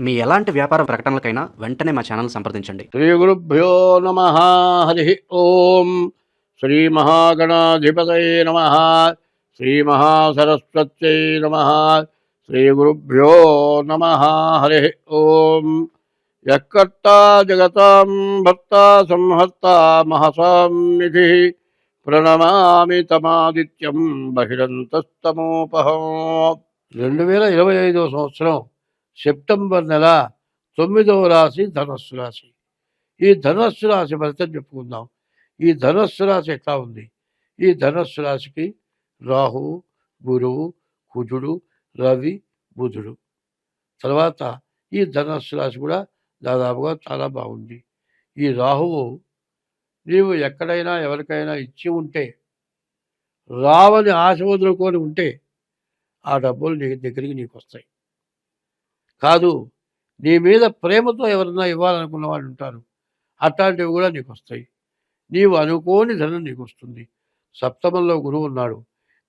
మీ ఎలాంటి వ్యాపార ప్రకటనలకైనా వెంటనే మా ఛానల్ సంప్రదించండి. శ్రీ గురుభ్యో నమ. హరి ఓం. శ్రీ మహాగణాధిపతయే నమ. శ్రీ మహాసరస్వత్యై నమ. శ్రీ గురుభ్యో నమ. హరి ఓం. యక్కర్తా జగతాం భర్తా సంహర్తా మహసాం నిధి ప్రణమామి తమాదిత్యం బహిరంతస్తమోపహం. 2025 సంవత్సరం సెప్టెంబర్ నెల 9వ రాశి ధనస్సు రాశి. ఈ ధనస్సు రాశి ఫలితం చెప్పుకుందాం. ఈ ధనస్సు రాశి ఎట్లా ఉంది? ఈ ధనస్సు రాశికి రాహువు, గురువు, కుజుడు, రవి, బుధుడు. తర్వాత ఈ ధనస్సు రాశి కూడా దాదాపుగా చాలా బాగుంది. ఈ రాహువు నీవు ఎక్కడైనా ఎవరికైనా ఇచ్చి ఉంటే, రావని ఆశ వదులుకొని ఉంటే ఆ డబ్బులు నీ దగ్గరికి నీకు వస్తాయి. కాదు, నీ మీద ప్రేమతో ఎవరన్నా ఇవ్వాలనుకున్న వాళ్ళు ఉంటారు, అట్లాంటివి కూడా నీకు వస్తాయి. నీవు అనుకోని ధనం నీకు వస్తుంది. సప్తమంలో గురువు ఉన్నాడు.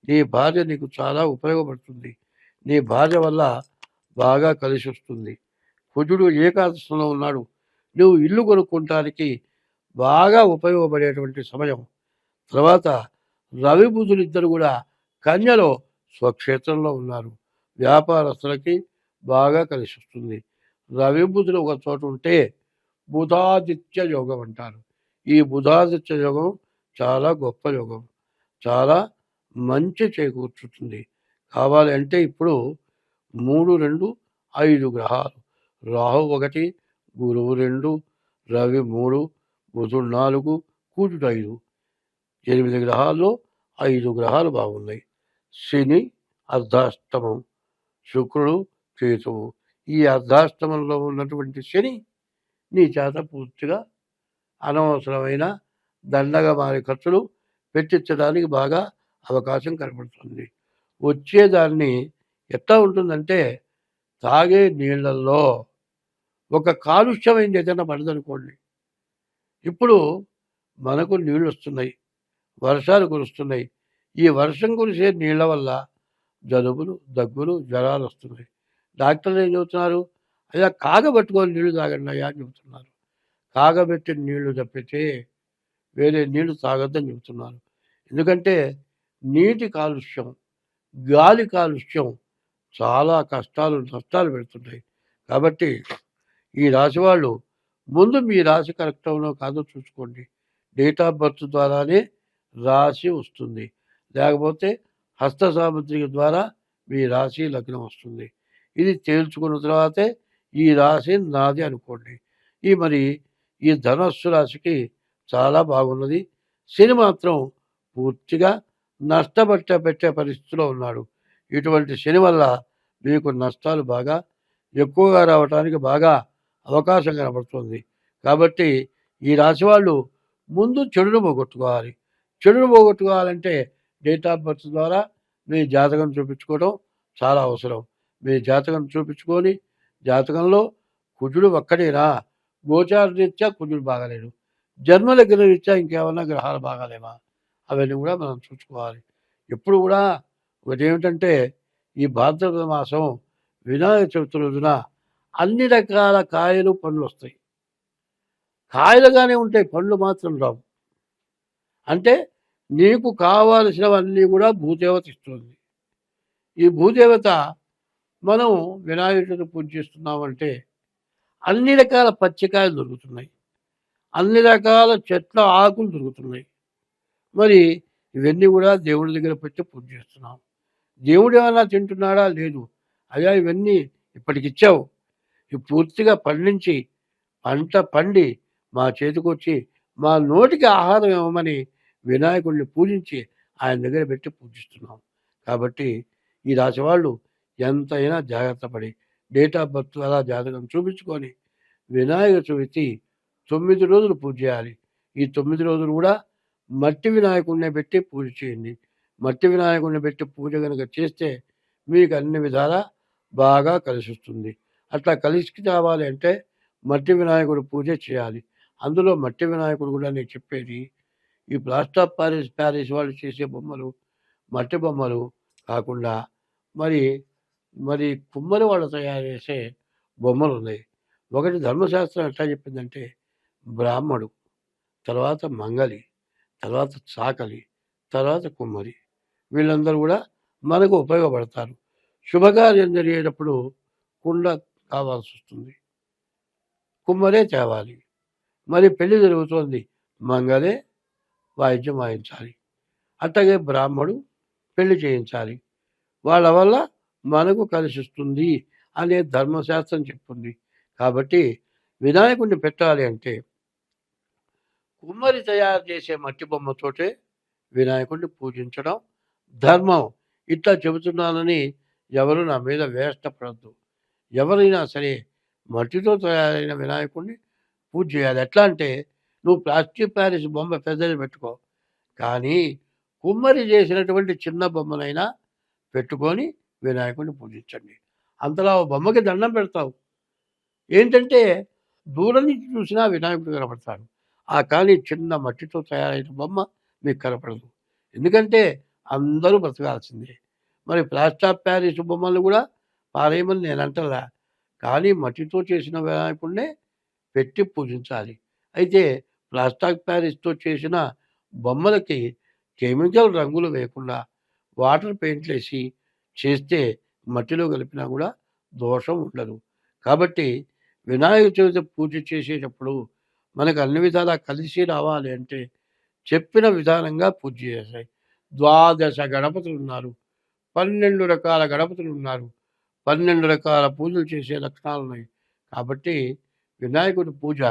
నీ భార్య నీకు చాలా ఉపయోగపడుతుంది. నీ భార్య వల్ల బాగా కలిసి వస్తుంది. కుజుడు ఏకాదశంలో ఉన్నాడు. నువ్వు ఇల్లు కొనుక్కోవటానికి బాగా ఉపయోగపడేటువంటి సమయం. తర్వాత రవి బుధులు ఇద్దరు కూడా కన్యలో స్వక్షేత్రంలో ఉన్నారు. వ్యాపారస్తులకి బాగా కలిసి వస్తుంది. రవి బుధులు ఒక చోట ఉంటే బుధాదిత్య యోగం అంటారు. ఈ బుధాదిత్య యోగం చాలా గొప్ప యోగం, చాలా మంచి చేకూర్చుతుంది. కావాలి అంటే ఇప్పుడు 3, 2, 5 గ్రహాలు, రాహు 1, గురువు 2, రవి 3, బుధుడు 4, కుజుడు 5, 8 గ్రహాల్లో 5 గ్రహాలు బాగున్నాయి. శని అర్ధాష్టమం, శుక్రుడు, కేతువు. ఈ అర్ధాష్టమంలో ఉన్నటువంటి శని నీ చేత పూర్తిగా అనవసరమైన దండగా మారే ఖర్చులు పెట్టించడానికి బాగా అవకాశం కనబడుతుంది. వచ్చేదాన్ని ఎట్లా ఉంటుందంటే, తాగే నీళ్ళల్లో ఒక కాలుష్యమైంది ఏదైనా పడదనుకోండి. ఇప్పుడు మనకు నీళ్ళు వస్తున్నాయి, వర్షాలు కురుస్తున్నాయి. ఈ వర్షం కురిసే నీళ్ళ వల్ల జలుబులు, దగ్గులు, జ్వరాలు వస్తున్నాయి. డాక్టర్లు ఏం చెబుతున్నారు? అయ్యా కాగబెట్టుకొని నీళ్లు తాగండి అయ్యా అని చెబుతున్నారు. కాగబెట్టిన నీళ్లు తప్పితే వేరే నీళ్లు తాగొద్దని చెబుతున్నారు. ఎందుకంటే నీటి కాలుష్యం, గాలి కాలుష్యం చాలా కష్టాలు, నష్టాలు పెడుతున్నాయి. కాబట్టి ఈ రాశి వాళ్ళు ముందు మీ రాశి కరెక్ట్ అవునో కాదో చూసుకోండి. డేట్ ఆఫ్ బర్త్ ద్వారానే రాశి వస్తుంది, లేకపోతే హస్త సాముద్రిక ద్వారా మీ రాశి లగ్నం వస్తుంది. ఇది తేల్చుకున్న తర్వాతే ఈ రాశి నాది అనుకోండి. ఈ ధనస్సు రాశికి చాలా బాగున్నది. శని మాత్రం పూర్తిగా పెట్టే పరిస్థితిలో ఉన్నాడు. ఇటువంటి శని వల్ల మీకు నష్టాలు బాగా ఎక్కువగా రావడానికి బాగా అవకాశం కనబడుతుంది. కాబట్టి ఈ రాశి వాళ్ళు ముందు చెడును పోగొట్టుకోవాలి. చెడును పోగొట్టుకోవాలంటే డేట్ ఆఫ్ బర్త్ ద్వారా మీ జాతకం చూపించుకోవడం చాలా అవసరం. మీ జాతకం చూపించుకొని, జాతకంలో కుజుడు ఒక్కడేనా, గోచార రీత్యా కుజుడు బాగాలేడు, జన్మలగ్న రీత్యా ఇంకేమన్నా గ్రహాలు బాగాలేవా, అవన్నీ కూడా మనం చూసుకోవాలి. ఎప్పుడు కూడా ఒకటేమిటంటే, ఈ భాద్రపద మాసం వినాయక చవితి రోజున అన్ని రకాల కాయలు, పండ్లు వస్తాయి. కాయలుగానే ఉంటాయి, పండ్లు మాత్రం రావు. అంటే నీకు కావాల్సినవన్నీ కూడా భూదేవత ఇస్తుంది. ఈ భూదేవత మనం వినాయకుడిని పూజిస్తున్నామంటే అన్ని రకాల పచ్చికాయలు దొరుకుతున్నాయి, అన్ని రకాల చెట్ల ఆకులు దొరుకుతున్నాయి. మరి ఇవన్నీ కూడా దేవుడి దగ్గర పెట్టి పూజ చేస్తున్నాం. దేవుడు ఏమైనా తింటున్నాడా? లేదు. అయ్యా ఇవన్నీ ఇప్పటికిచ్చావు, ఇవి పూర్తిగా పండించి పంట పండి మా చేతికి వచ్చి మా నోటికి ఆహారం ఇవ్వమని వినాయకుడిని పూజించి ఆయన దగ్గర పెట్టి పూజిస్తున్నాం. కాబట్టి ఈ రాశి వాళ్ళు ఎంతైనా జాగ్రత్త పడి డేట్ ఆఫ్ బర్త్ అలా జాతకం చూపించుకొని వినాయక చవితి 9 రోజులు పూజ చేయాలి. ఈ 9 రోజులు కూడా మట్టి వినాయకుడిని పెట్టి పూజ చేయండి. మట్టి వినాయకుడిని పెట్టి పూజ కనుక చేస్తే మీకు అన్ని విధాలా బాగా కలిసి వస్తుంది. అట్లా కలిసి రావాలి అంటే మట్టి వినాయకుడు పూజ చేయాలి. అందులో మట్టి వినాయకుడు కూడా నేను చెప్పేది, ఈ ప్లాస్టర్ ఆఫ్ ప్యారిస్ వాళ్ళు చేసే బొమ్మలు, మట్టి బొమ్మలు కాకుండా మరి కుమ్మరి వాళ్ళు తయారు చేసే బొమ్మలు ఉన్నాయి. ఒకటి ధర్మశాస్త్రం ఎట్లా చెప్పిందంటే బ్రాహ్మడు, తర్వాత మంగలి, తర్వాత చాకలి, తర్వాత కుమ్మరి, వీళ్ళందరూ కూడా మనకు ఉపయోగపడతారు. శుభకార్యం జరిగేటప్పుడు కుండ కావాల్సి వస్తుంది, కుమ్మరే తేవాలి. మరి పెళ్లి జరుగుతోంది, మంగలే వాయిద్యం వాయించాలి. అట్లాగే బ్రాహ్మడు పెళ్లి చేయించాలి. వాళ్ళ వల్ల మనకు కలిసిస్తుంది అనే ధర్మశాస్త్రం చెప్తుంది. కాబట్టి వినాయకుడిని పెట్టాలి అంటే కుమ్మరి తయారు చేసే మట్టి బొమ్మతోటే వినాయకుడిని పూజించడం ధర్మం. ఇట్లా చెబుతున్నానని ఎవరు నా మీద వేష్టపడద్దు. ఎవరైనా సరే మట్టితో తయారైన వినాయకుడిని పూజ చేయాలి. ఎట్లా అంటే నువ్వు ప్లాస్టిక్ ప్యారిస్ బొమ్మ పెద్దది పెట్టుకో, కానీ కుమ్మరి చేసినటువంటి చిన్న బొమ్మనైనా పెట్టుకొని వినాయకుడిని పూజించండి. అంతలా ఓ బొమ్మకి దండం పెడతావు. ఏంటంటే దూరం నుంచి చూసినా వినాయకుడు కనపడతాడు. కానీ చిన్న మట్టితో తయారైన బొమ్మ మీకు కనపడదు. ఎందుకంటే అందరూ బ్రతకాల్సిందే. మరి ప్లాస్టర్ ఆఫ్ ప్యారిస్ బొమ్మలు కూడా పారేయమని నేను అంటలా, కానీ మట్టితో చేసిన వినాయకుడినే పెట్టి పూజించాలి. అయితే ప్లాస్టర్ ఆఫ్ ప్యారిస్తో చేసిన బొమ్మలకి కెమికల్ రంగులు వేయకుండా వాటర్ పెయింట్లు వేసి చేస్తే మట్టిలో కలిపినా కూడా దోషం ఉండదు. కాబట్టి వినాయక చవితి పూజ చేసేటప్పుడు మనకు అన్ని విధాలా కలిసి రావాలి అంటే చెప్పిన విధానంగా పూజ చేయాలి. 12 గణపతులు ఉన్నారు, 12 రకాల గణపతులు ఉన్నారు, 12 రకాల పూజలు చేసే లక్షణాలు ఉన్నాయి. కాబట్టి వినాయకుడి పూజ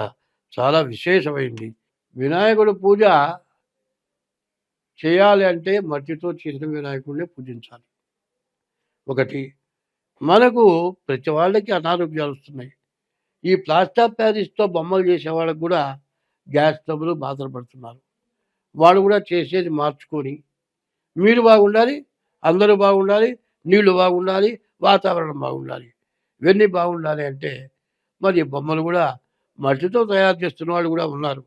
చాలా విశేషమైంది. వినాయకుడి పూజ చేయాలి అంటే మట్టితో చేసిన వినాయకుడిని పూజించాలి. ఒకటి, మనకు ప్రతి వాళ్ళకి అనారోగ్యాలు వస్తున్నాయి. ఈ ప్లాస్టర్ ఆఫ్ ప్యారిస్తో బొమ్మలు చేసే వాళ్ళకు కూడా గ్యాస్ ట్రబుల్ బాధలు పడుతున్నారు. వాళ్ళు కూడా చేసేది మార్చుకొని మీరు బాగుండాలి, అందరూ బాగుండాలి, నీళ్లు బాగుండాలి, వాతావరణం బాగుండాలి. ఇవన్నీ బాగుండాలి అంటే మరి బొమ్మలు కూడా మట్టితో తయారు చేస్తున్న వాళ్ళు కూడా ఉన్నారు.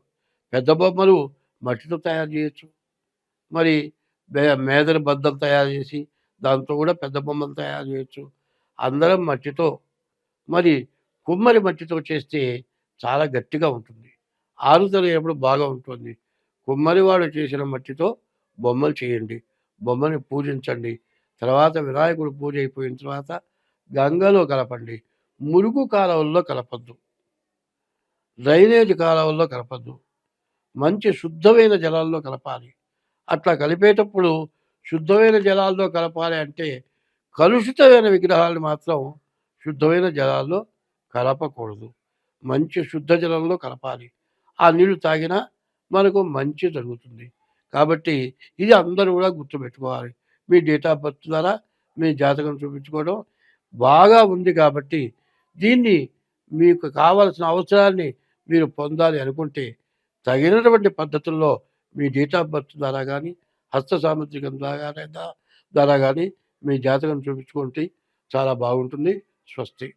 పెద్ద బొమ్మలు మట్టితో తయారు చేయొచ్చు. మరి మేదర బద్దలు తయారు చేసి దాంతో కూడా పెద్ద బొమ్మలు తయారు చేయొచ్చు. అందరం మట్టితో, మరి కుమ్మరి మట్టితో చేస్తే చాలా గట్టిగా ఉంటుంది, ఆరుతలేనప్పుడు బాగా ఉంటుంది. కుమ్మరి వాడు చేసిన మట్టితో బొమ్మలు చేయండి, బొమ్మని పూజించండి. తర్వాత వినాయకుడు పూజ అయిపోయిన తర్వాత గంగలో కలపండి. మురుగు కాలువల్లో కలపద్దు, డ్రైనేజ్ కాలువల్లో కలపద్దు, మంచి శుద్ధమైన జలాల్లో కలపాలి. అట్లా కలిపేటప్పుడు శుద్ధమైన జలాల్లో కలపాలి అంటే కలుషితమైన విగ్రహాలను మాత్రం శుద్ధమైన జలాల్లో కలపకూడదు. మంచి శుద్ధ జలంలో కలపాలి. ఆ నీళ్లు తాగినా మనకు మంచి జరుగుతుంది. కాబట్టి ఇది అందరూ కూడా గుర్తుపెట్టుకోవాలి. మీ డేట్ ఆఫ్ బర్త్ ద్వారా మీ జాతకం చూపించుకోవడం బాగా ఉంది. కాబట్టి దీన్ని మీకు కావాల్సిన అవసరాన్ని మీరు పొందాలి అనుకుంటే తగినటువంటి పద్ధతుల్లో మీ డేట్ ఆఫ్ బర్త్ ద్వారా కానీ హస్త సాముద్రికం ద్వారా కానీ మీ జాతకం చూపించుకుంటే చాలా బాగుంటుంది. స్వస్తి.